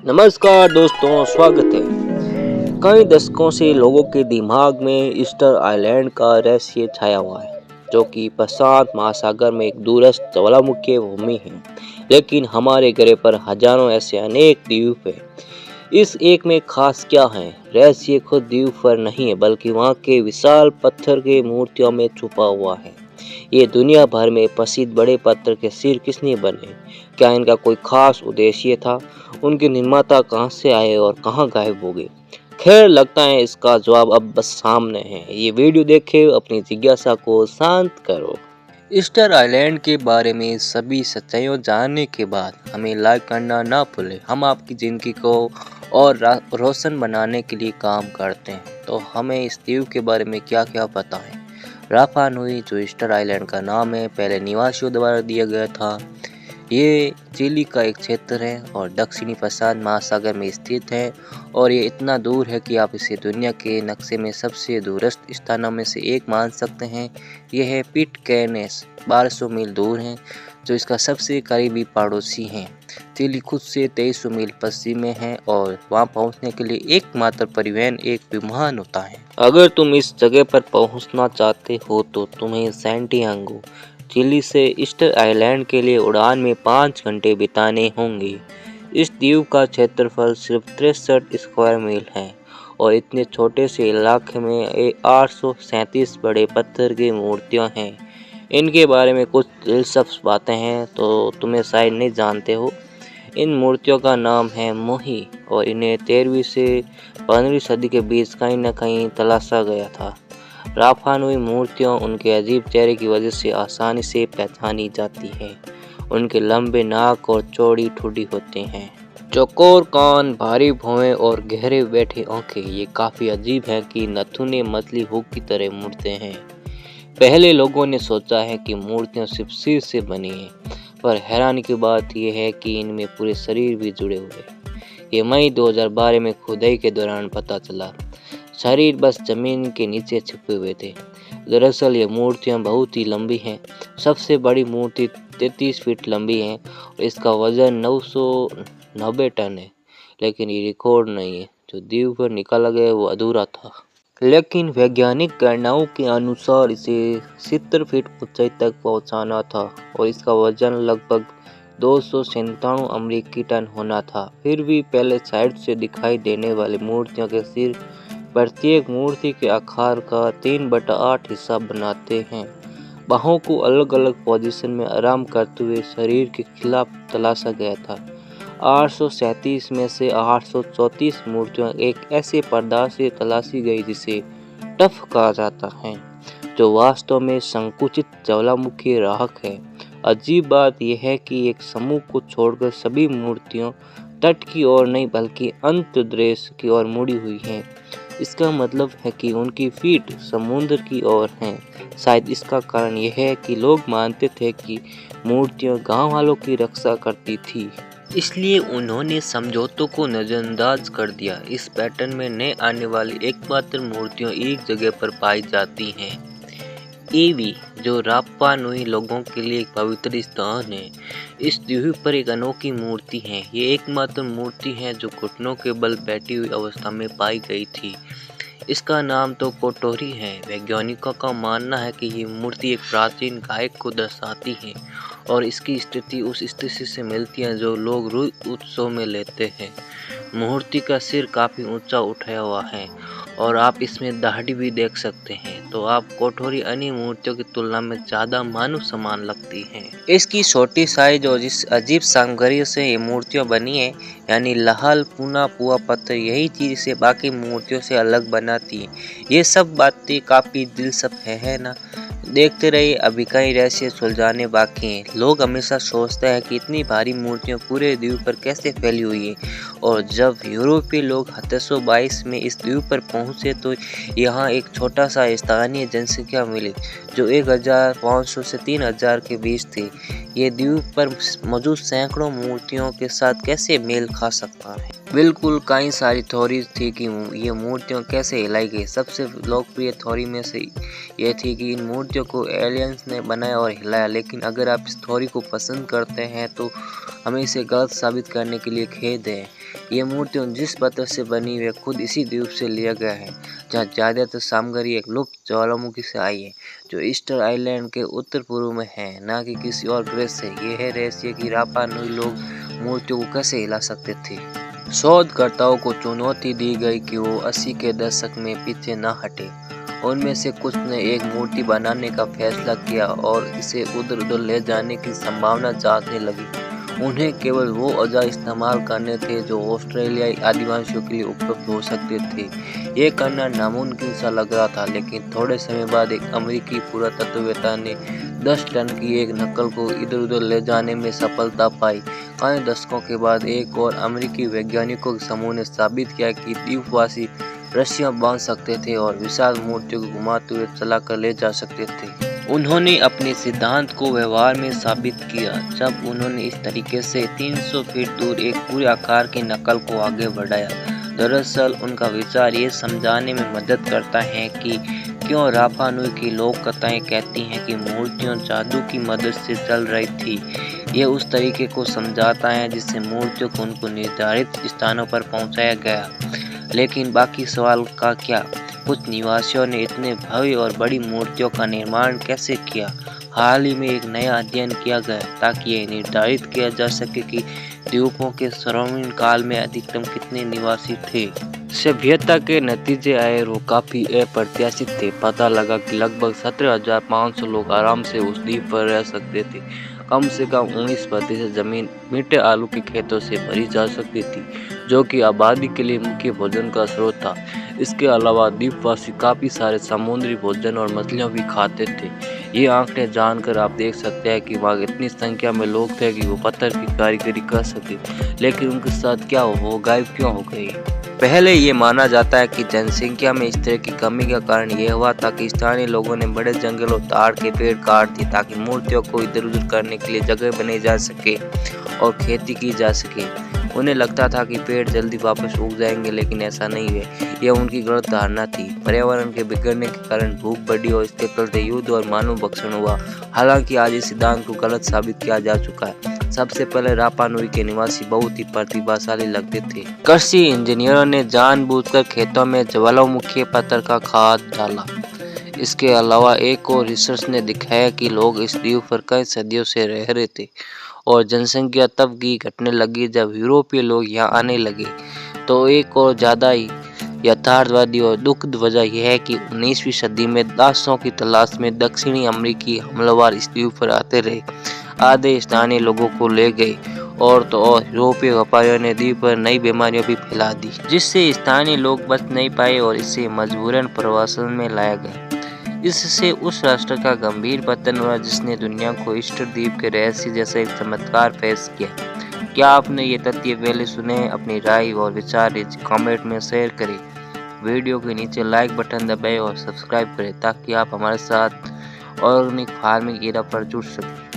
नमस्कार दोस्तों, स्वागत है। कई दशकों से लोगों के दिमाग में ईस्टर आइलैंड का रहस्य छाया हुआ है, जो कि प्रशांत महासागर में एक दूरस्थ ज्वालामुखी भूमि है। लेकिन हमारे ग्रह पर हजारों ऐसे अनेक द्वीप हैं। इस एक में खास क्या है? रहस्य खुद द्वीप पर नहीं है, बल्कि वहाँ के विशाल पत्थर के मूर्तियों में छुपा हुआ है। ये दुनिया भर में प्रसिद्ध बड़े पत्थर के सिर किसने बने? क्या इनका कोई खास उद्देश्य था? उनके निर्माता कहाँ से आए और कहाँ गायब हो गए? खैर, लगता है इसका जवाब अब बस सामने है। ये वीडियो देखे, अपनी जिज्ञासा को शांत करो। ईस्टर आइलैंड के बारे में सभी सच्चाइयों जानने के बाद हमें लाइक करना ना भूलें। हम आपकी ज़िंदगी को और रोशन बनाने के लिए काम करते हैं। तो हमें इस द्वीप के बारे में क्या क्या पता है? राफा नुई, जो ईस्टर आइलैंड का नाम है, पहले निवासियों द्वारा दिया गया था। ये चिली का एक क्षेत्र है और दक्षिणी प्रशांत महासागर में स्थित है, और ये इतना दूर है कि आप इसे दुनिया के नक्शे में सबसे दूरस्थ स्थानों में से एक मान सकते हैं। यह है पिटकैरनेस, 1200 मील दूर है, जो इसका सबसे करीबी पड़ोसी है। चिली खुद से 2300 मील पश्चिम में है और वहां पहुंचने के लिए एकमात्र परिवहन एक विमान होता है। अगर तुम इस जगह पर पहुंचना चाहते हो तो तुम्हें सैंटियागो, चिली से ईस्टर आइलैंड के लिए उड़ान में 5 घंटे बिताने होंगे। इस द्वीप का क्षेत्रफल सिर्फ 63 स्क्वायर मील है और इतने छोटे से इलाके में 837 बड़े पत्थर की मूर्तियां हैं। इनके बारे में कुछ दिलचस्प बातें हैं तो तुम्हें शायद नहीं जानते हो। इन मूर्तियों का नाम है मोही और इन्हें 13वीं से 15वीं सदी के बीच कहीं न कहीं तलाशा गया था। राफा नुई मूर्तियाँ उनके अजीब चेहरे की वजह से आसानी से पहचानी जाती है। उनके लंबे नाक और चौड़ी ठुड्डी होते हैं, चौकोर कान, भारी भौहें और गहरे बैठे आंखें। ये काफ़ी अजीब है कि नथुने मछली हुक की तरह मुड़ते हैं। पहले लोगों ने सोचा है कि मूर्तियाँ सिर्फ सिर से बनी हैं, पर हैरानी की बात यह है कि इनमें पूरे शरीर भी जुड़े हुए हैं। ये मई 2012 में खुदाई के दौरान पता चला। शरीर बस जमीन के नीचे छुपे हुए थे। दरअसल ये मूर्तियाँ बहुत ही लंबी हैं। सबसे बड़ी मूर्ति 33 फीट लंबी है और इसका वजन 990 टन है। लेकिन ये रिकॉर्ड नहीं है। जो द्वीप पर निकाला गया वो अधूरा था। लेकिन वैज्ञानिक गणनाओं के अनुसार इसे 70 फीट ऊंचाई तक पहुंचाना था और इसका वजन लगभग 297 अमेरिकी टन होना था। फिर भी पहले साइड से दिखाई देने वाली मूर्तियों के सिर प्रत्येक मूर्ति के आकार का 3/8 हिस्सा बनाते हैं। बाहों को अलग अलग पोजीशन में आराम करते हुए शरीर के खिलाफ तलाशा गया था। 837 में से 834 मूर्तियां एक ऐसे पदार्थ से तलाशी गई जिसे टफ कहा जाता है, जो वास्तव में संकुचित ज्वालामुखी राख है। अजीब बात यह है कि एक समूह को छोड़कर सभी मूर्तियां तट की ओर नहीं बल्कि अंतर्देश की ओर मुड़ी हुई हैं। इसका मतलब है कि उनकी फीट समुद्र की ओर हैं। शायद इसका कारण यह है कि लोग मानते थे कि मूर्तियां गांव वालों की रक्षा करती थी, इसलिए उन्होंने समझौतों को नजरअंदाज कर दिया। इस पैटर्न में नए आने वाली एकमात्र मूर्तियां एक जगह पर पाई जाती हैं। ईवी, जो रापा नुई लोगों के लिए एक पवित्र स्थान है, इस द्वीप पर एक अनोखी मूर्ति है। ये एकमात्र मूर्ति है जो घुटनों के बल बैठी हुई अवस्था में पाई गई थी। इसका नाम तो कोटोरी है। वैज्ञानिकों का मानना है कि ये मूर्ति एक प्राचीन गायक को दर्शाती है और इसकी स्थिति उस स्थिति से मिलती है जो लोग रुई उत्सव में लेते हैं। मूर्ति का सिर काफ़ी ऊंचा उठाया हुआ है और आप इसमें दाढ़ी भी देख सकते हैं, तो आप कोठोरी अन्य मूर्तियों की तुलना में ज़्यादा मानव समान लगती हैं। इसकी छोटी साइज और जिस अजीब सामग्री से ये मूर्तियाँ बनी है, यानी लाहल पूना पुआ पत्थर, यही चीज़ इसे बाकी मूर्तियों से अलग बनाती है। ये सब बातें काफ़ी दिलचस्प है ना? देखते रहिए, अभी कई रहस्य सुलझाने बाकी हैं। लोग हमेशा सोचते हैं कि इतनी भारी मूर्तियां पूरे द्वीप पर कैसे फैली हुई हैं, और जब यूरोपीय लोग 1722 में इस द्वीप पर पहुंचे तो यहाँ एक छोटा सा स्थानीय जनसंख्या मिली जो 1500 से 3000 के बीच थी। ये द्वीप पर मौजूद सैकड़ों मूर्तियों के साथ कैसे मेल खा सकता है? बिल्कुल, कई सारी थ्योरीज थी कि ये मूर्तियाँ कैसे हिलाई गई। सबसे लोकप्रिय थ्योरी में से ये थी कि इन मूर्तियों मूर्तियों को एलियंस ने बनाया और हिलाया। लेकिन अगर आप इस थ्योरी को पसंद करते हैं तो हमें इसे गलत साबित करने के लिए खेद है। ये मूर्तियाँ जिस पत्थर से बनी हुई है खुद इसी द्वीप से लिया गया है, जहाँ ज़्यादातर सामग्री एक लुप्त ज्वालामुखी से आई है जो ईस्टर आइलैंड के उत्तर पूर्व में है, ना कि किसी और ग्रह से। यह है रहस्य कि रापा नुई लोग मूर्तियों को कैसे हिला सकते थे। शोधकर्ताओं को चुनौती दी गई कि वो 80 के दशक में पीछे न हटे। उनमें से कुछ ने एक मूर्ति बनाने का फैसला किया और इसे उधर उधर ले जाने की संभावना जांचने लगी। उन्हें केवल वो औजार इस्तेमाल करने थे जो ऑस्ट्रेलियाई आदिवासियों के लिए उपलब्ध हो सकते थे। ये करना नामुमकिन सा लग रहा था, लेकिन थोड़े समय बाद एक अमेरिकी पुरातत्ववेत्ता ने 10 टन की एक नकल को इधर उधर ले जाने में सफलता पाई। कई दशकों के बाद एक और अमेरिकी वैज्ञानिकों के समूह ने साबित किया कि द्वीपवासी रस्सियां बांध सकते थे और विशाल मूर्तियों को घुमाते हुए चलाकर ले जा सकते थे। उन्होंने अपने सिद्धांत को व्यवहार में साबित किया जब उन्होंने इस तरीके से 300 फीट दूर एक पूरे आकार की नकल को आगे बढ़ाया। दरअसल उनका विचार ये समझाने में मदद करता है कि क्यों रापा नुई की लोक कथाएं कहती हैं कि मूर्तियां जादू की मदद से चल रही थी। ये उस तरीके को समझाता है जिससे मूर्तियों को उनको निर्धारित स्थानों पर पहुंचाया गया। लेकिन बाकी सवाल का क्या? कुछ निवासियों ने इतने भव्य और बड़ी मूर्तियों का निर्माण कैसे किया? हाल ही में एक नया अध्ययन किया गया ताकि ये निर्धारित किया जा सके कि द्वीपों के स्वर्णिम काल में अधिकतम कितने निवासी थे। सभ्यता के नतीजे आए वो काफ़ी अप्रत्याशित थे। पता लगा कि लगभग 17,500 लोग आराम से उस द्वीप पर रह सकते थे। कम से कम 19% जमीन मीठे आलू के खेतों से भरी जा सकती थी, जो कि आबादी के लिए मुख्य भोजन का स्रोत था। इसके अलावा द्वीपवासी काफ़ी सारे समुद्री भोजन और मछलियाँ भी खाते थे। ये आंकड़े जानकर आप देख सकते हैं कि वहाँ इतनी संख्या में लोग थे कि वो पत्थर की कारीगरी कर सके। लेकिन उनके साथ क्या हो, वो गायब क्यों हो गए? पहले ये माना जाता है कि जनसंख्या में इस तरह की कमी का कारण यह हुआ था कि स्थानीय लोगों ने बड़े जंगलों ताड़ के पेड़ काट दिए ताकि मूर्तियों को इधर उधर करने के लिए जगह बनाई जा सके और खेती की जा सके। उन्हें लगता था कि पेड़ जल्दी वापस उग जाएंगे, लेकिन ऐसा नहीं है। यह उनकी गलत धारणा थी। पर्यावरण के बिगड़ने के कारण भूख बढ़ी और इसके चलते युद्ध और मानव भक्षण हुआ। हालांकि आज इस सिद्धांत को गलत साबित किया जा चुका है। सबसे पहले रापा नुई के निवासी बहुत ही प्रतिभाशाली लगते थे। कृषि इंजीनियरों ने जानबूझकर खेतों में ज्वालामुखी पत्थर का खाद डाला। इसके अलावा एक और रिसर्च ने दिखाया कि लोग इस द्वीप पर कई सदियों से रह रहे थे और जनसंख्या तब की घटने लगी जब यूरोपीय लोग यहाँ आने लगे। तो एक और ज़्यादा ही यथार्थवादी और दुखद वजह यह है कि 19वीं सदी में दासों की तलाश में दक्षिणी अमेरिकी हमलावर इस द्वीप पर आते रहे। आधे स्थानीय लोगों को ले गए और तो और यूरोपीय व्यापारियों ने द्वीप पर नई बीमारियां भी फैला दी, जिससे स्थानीय लोग बच नहीं पाए और इसे मजबूरन प्रवासन में लाया गया। इससे उस राष्ट्र का गंभीर पतन हुआ जिसने दुनिया को ईस्टर द्वीप के रहस्य जैसा एक चमत्कार पेश किया। क्या आपने ये तथ्य पहले सुने? अपनी राय और विचार कमेंट में शेयर करें। वीडियो के नीचे लाइक बटन दबाएं और सब्सक्राइब करें ताकि आप हमारे साथ ऑर्गेनिक फार्मिंग एरा पर जुड़ सकें।